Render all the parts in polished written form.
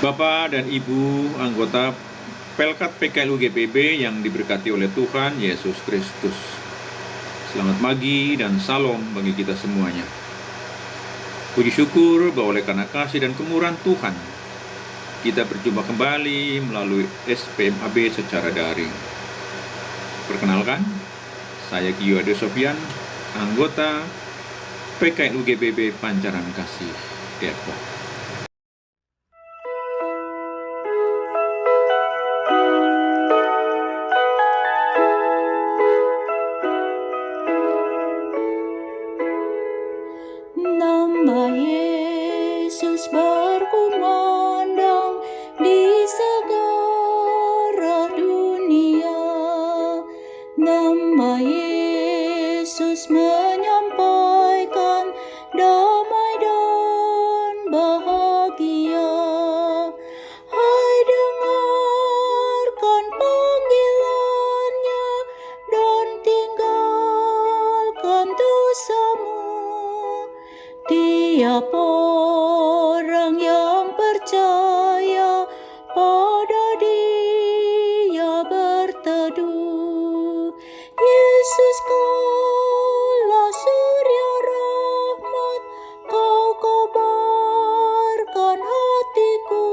Bapak dan Ibu anggota Pelkat PKLU GPB yang diberkati oleh Tuhan Yesus Kristus. Selamat pagi dan salam bagi kita semuanya. Puji syukur bahwa oleh karena kasih dan kemurahan Tuhan, kita berjumpa kembali melalui SPMAB secara daring. Perkenalkan, saya Gio Ade Sofian, anggota PKLU GPB Pancaran Kasih, Depok. Nama Yesus berkumandang di segala dunia. Nama Yesus menyampaikan damai dan bahagia. Hai, dengarkan panggilannya dan tinggalkan dosamu. Tiap orang yang percaya pada Dia berteduh. Yesus kaulah surya rahmat, Kau kobarkan hatiku.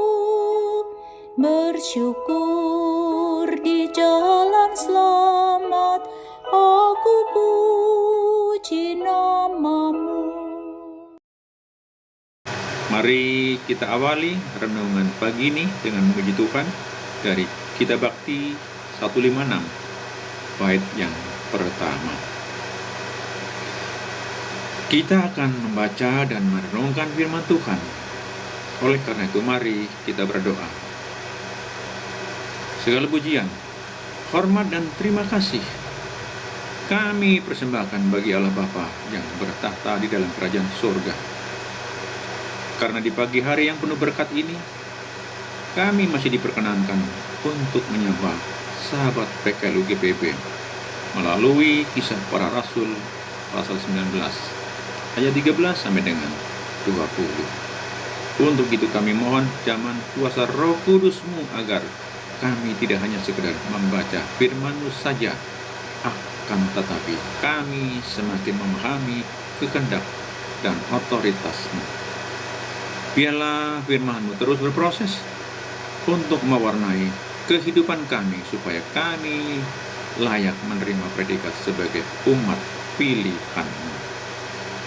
Bersyukur di jalan selamat, aku puji nama-Mu. Mari kita awali renungan pagi ini dengan memuji Tuhan dari Kitab Bakti 156, bait yang pertama. Kita akan membaca dan merenungkan firman Tuhan. Oleh karena itu mari kita berdoa. Segala pujian, hormat dan terima kasih kami persembahkan bagi Allah Bapa yang bertahta di dalam kerajaan surga. Karena di pagi hari yang penuh berkat ini, kami masih diperkenankan untuk menyembah sahabat PKLU GPB melalui Kisah Para Rasul pasal 19 ayat 13 sampai dengan 20. Untuk itu kami mohon zaman kuasa Roh Kudus-Mu agar kami tidak hanya sekedar membaca firman-Mu saja, akan tetapi kami semakin memahami kehendak dan otoritas-Mu. Biarlah firman-Mu terus berproses untuk mewarnai kehidupan kami supaya kami layak menerima predikat sebagai umat pilihan-Mu.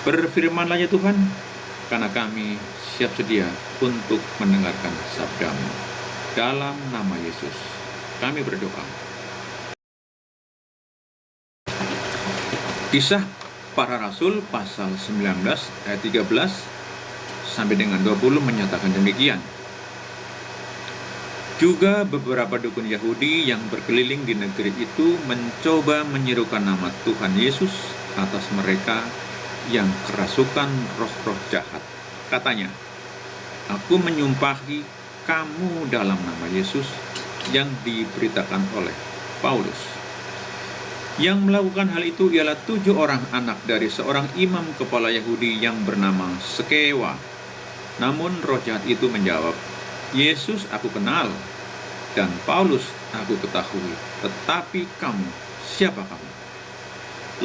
Berfirmanlah ya Tuhan, karena kami siap sedia untuk mendengarkan sabda-Mu. Dalam nama Yesus kami berdoa. Kisah Para Rasul pasal 19 ayat 13 sampai dengan 20 menyatakan demikian. Juga beberapa dukun Yahudi yang berkeliling di negeri itu mencoba menyerukan nama Tuhan Yesus atas mereka yang kerasukan roh-roh jahat. Katanya, aku menyumpahi kamu dalam nama Yesus yang diberitakan oleh Paulus. Yang melakukan hal itu ialah 7 orang anak dari seorang imam kepala Yahudi yang bernama Skewa. Namun roh jahat itu menjawab, Yesus aku kenal, dan Paulus aku ketahui, tetapi kamu, siapa kamu?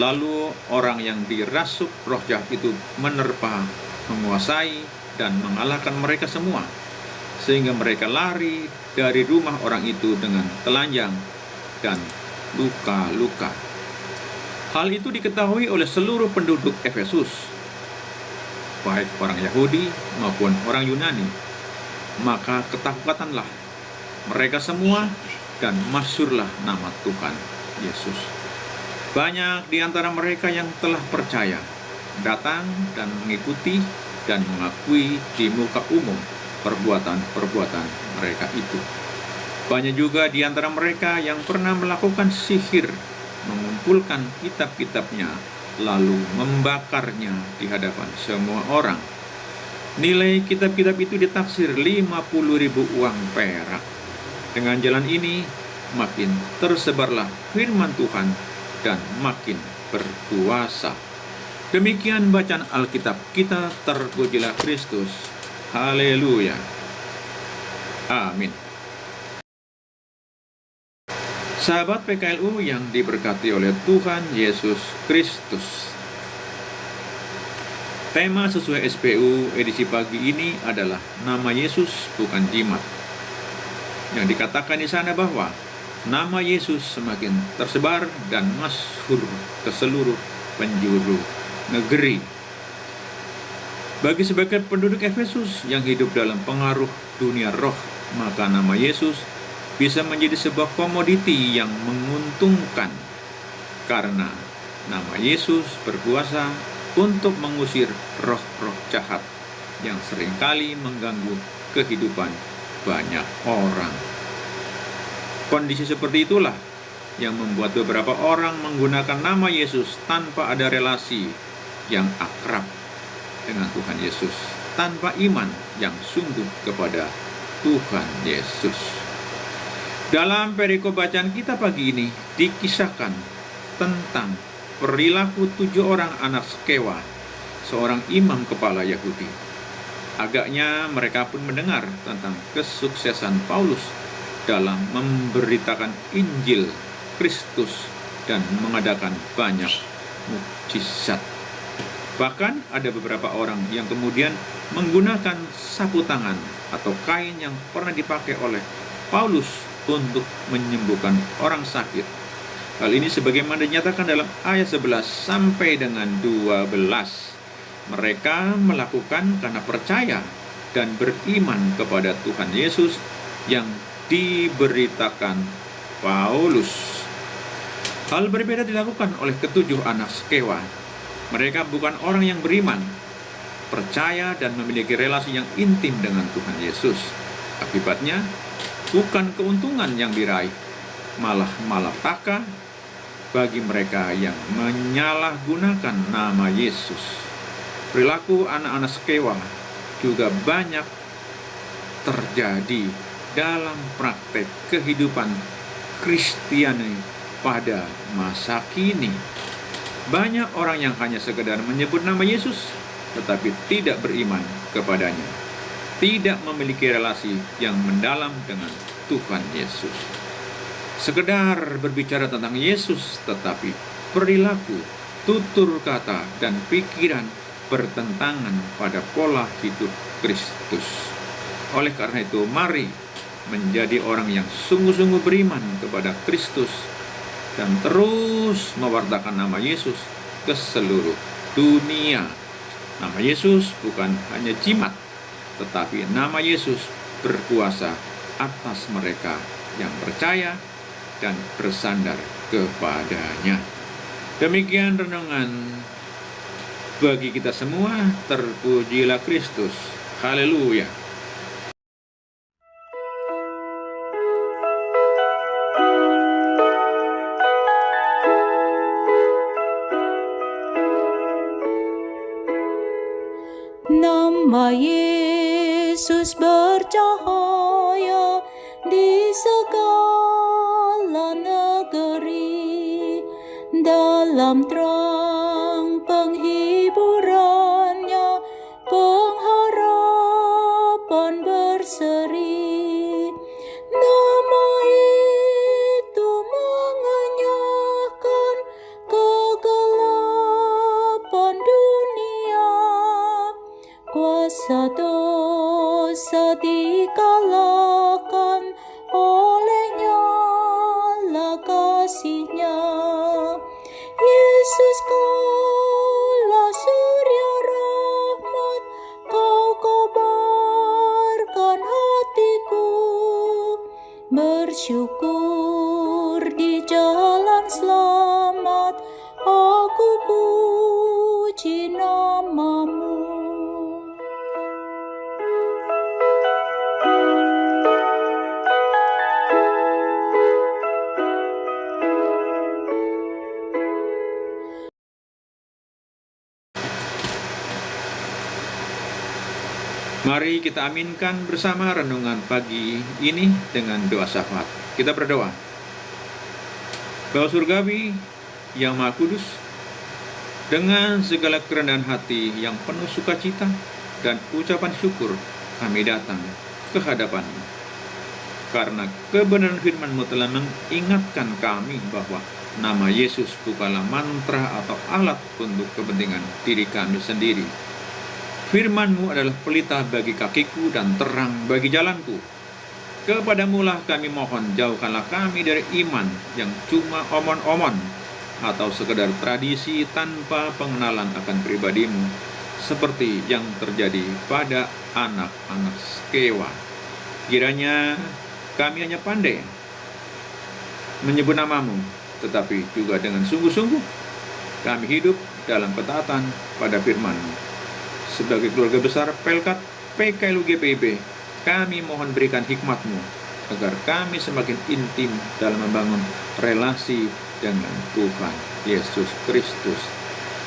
Lalu orang yang dirasuk roh jahat itu menerpa, menguasai, dan mengalahkan mereka semua, sehingga mereka lari dari rumah orang itu dengan telanjang dan luka-luka. Hal itu diketahui oleh seluruh penduduk Efesus, baik orang Yahudi maupun orang Yunani. Maka ketakutanlah mereka semua dan masyhurlah nama Tuhan Yesus. Banyak di antara mereka yang telah percaya datang dan mengikuti dan mengakui di muka umum perbuatan-perbuatan mereka itu. Banyak juga di antara mereka yang pernah melakukan sihir, mengumpulkan kitab-kitabnya lalu membakarnya di hadapan semua orang. Nilai kitab-kitab itu ditaksir 50.000 uang perak. Dengan jalan ini makin tersebarlah firman Tuhan dan makin berkuasa. Demikian bacaan Alkitab kita, terpujilah Kristus. Haleluya. Amin. Sahabat PKLU yang diberkati oleh Tuhan Yesus Kristus. Tema sesuai SPU edisi pagi ini adalah nama Yesus bukan jimat. Yang dikatakan di sana bahwa nama Yesus semakin tersebar dan masyhur ke seluruh penjuru negeri. Bagi sebagian penduduk Efesus yang hidup dalam pengaruh dunia roh, maka nama Yesus bisa menjadi sebuah komoditi yang menguntungkan karena nama Yesus berkuasa untuk mengusir roh-roh jahat yang seringkali mengganggu kehidupan banyak orang. Kondisi seperti itulah yang membuat beberapa orang menggunakan nama Yesus tanpa ada relasi yang akrab dengan Tuhan Yesus, tanpa iman yang sungguh kepada Tuhan Yesus. Dalam perikop bacaan kita pagi ini dikisahkan tentang perilaku 7 orang anak Skewa, seorang imam kepala Yahudi. Agaknya mereka pun mendengar tentang kesuksesan Paulus dalam memberitakan Injil Kristus dan mengadakan banyak mukjizat. Bahkan ada beberapa orang yang kemudian menggunakan sapu tangan atau kain yang pernah dipakai oleh Paulus untuk menyembuhkan orang sakit. Hal ini sebagaimana dinyatakan dalam ayat 11 sampai dengan 12. Mereka melakukan karena percaya dan beriman kepada Tuhan Yesus yang diberitakan Paulus. Hal berbeda dilakukan oleh ketujuh anak Skewa. Mereka bukan orang yang beriman, percaya dan memiliki relasi yang intim dengan Tuhan Yesus. Akibatnya, bukan keuntungan yang diraih, malah malapetaka bagi mereka yang menyalahgunakan nama Yesus. Perilaku anak-anak Skewa juga banyak terjadi dalam praktek kehidupan Kristiani pada masa kini. Banyak orang yang hanya sekedar menyebut nama Yesus, tetapi tidak beriman kepadanya, tidak memiliki relasi yang mendalam dengan Tuhan Yesus. Sekedar berbicara tentang Yesus, tetapi perilaku, tutur kata, dan pikiran bertentangan pada pola hidup Kristus. Oleh karena itu, mari menjadi orang yang sungguh-sungguh beriman kepada Kristus dan terus mewartakan nama Yesus ke seluruh dunia. Nama Yesus bukan hanya jimat, tetapi nama Yesus berkuasa atas mereka yang percaya dan bersandar kepadanya. Demikian renungan bagi kita semua. Terpujilah Kristus. Haleluya. Nama Yesus bercahaya di segala negeri, dalam terang penghiburannya pengharapan berseri. Nama itu mengenyahkan kegelapan dunia, kuasa dosa dikalahkan olehnya lah kasih-Nya. Yesus kaulah surya rahmat, Kau kobarkan hatiku, bersyukur di jalan selamat, aku puji nama-Mu. Mari kita aminkan bersama renungan pagi ini dengan doa syafaat. Kita berdoa. Bapa Surgawi yang Maha Kudus, dengan segala kerendahan hati yang penuh sukacita dan ucapan syukur, kami datang ke hadapan-Mu. karena kebenaran firman-Mu telah mengingatkan kami bahwa nama Yesus bukanlah mantra atau alat untuk kepentingan diri kami sendiri. Firman-Mu adalah pelita bagi kakiku dan terang bagi jalanku. Kepadamu-lah kami mohon, jauhkanlah kami dari iman yang cuma omon-omon atau sekedar tradisi tanpa pengenalan akan pribadi-Mu, seperti yang terjadi pada anak-anak Skewa. Kiranya kami hanya pandai menyebut nama-Mu, tetapi juga dengan sungguh-sungguh kami hidup dalam ketaatan pada firman-Mu. Sebagai keluarga besar Pelkat PKLU GPIB, kami mohon berikan hikmat-Mu agar kami semakin intim dalam membangun relasi dengan Tuhan Yesus Kristus.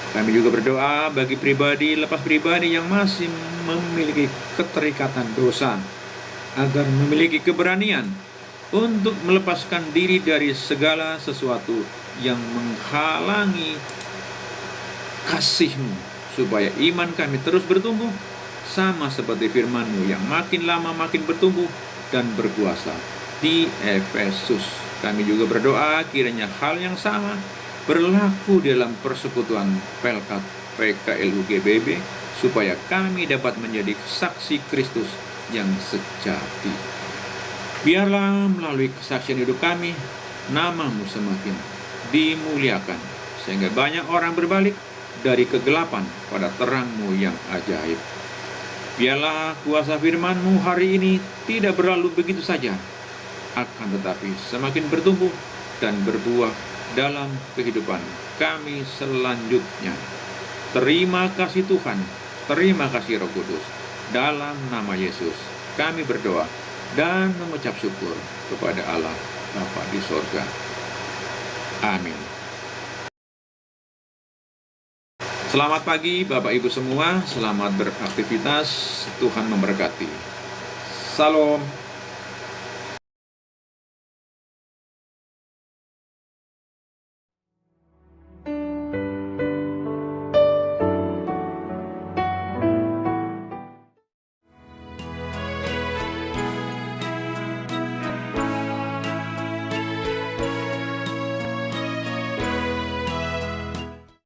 Kami juga berdoa bagi pribadi lepas pribadi yang masih memiliki keterikatan dosa, agar memiliki keberanian untuk melepaskan diri dari segala sesuatu yang menghalangi kasih-Mu, supaya iman kami terus bertumbuh, sama seperti firman-Mu yang makin lama makin bertumbuh dan berkuasa di Efesus. Kami juga berdoa kiranya hal yang sama berlaku dalam persekutuan Pelkat PKLU GBB, supaya kami dapat menjadi saksi Kristus yang sejati. Biarlah melalui kesaksian hidup kami, nama-Mu semakin dimuliakan, sehingga banyak orang berbalik dari kegelapan pada terang-Mu yang ajaib. Biarlah kuasa firman-Mu hari ini tidak berlalu begitu saja, akan tetapi semakin bertumbuh dan berbuah dalam kehidupan kami selanjutnya. Terima kasih Tuhan, terima kasih Roh Kudus. Dalam nama Yesus kami berdoa dan mengucap syukur kepada Allah Bapa di sorga. Amin. Selamat pagi Bapak Ibu semua, selamat beraktivitas, Tuhan memberkati. Salam.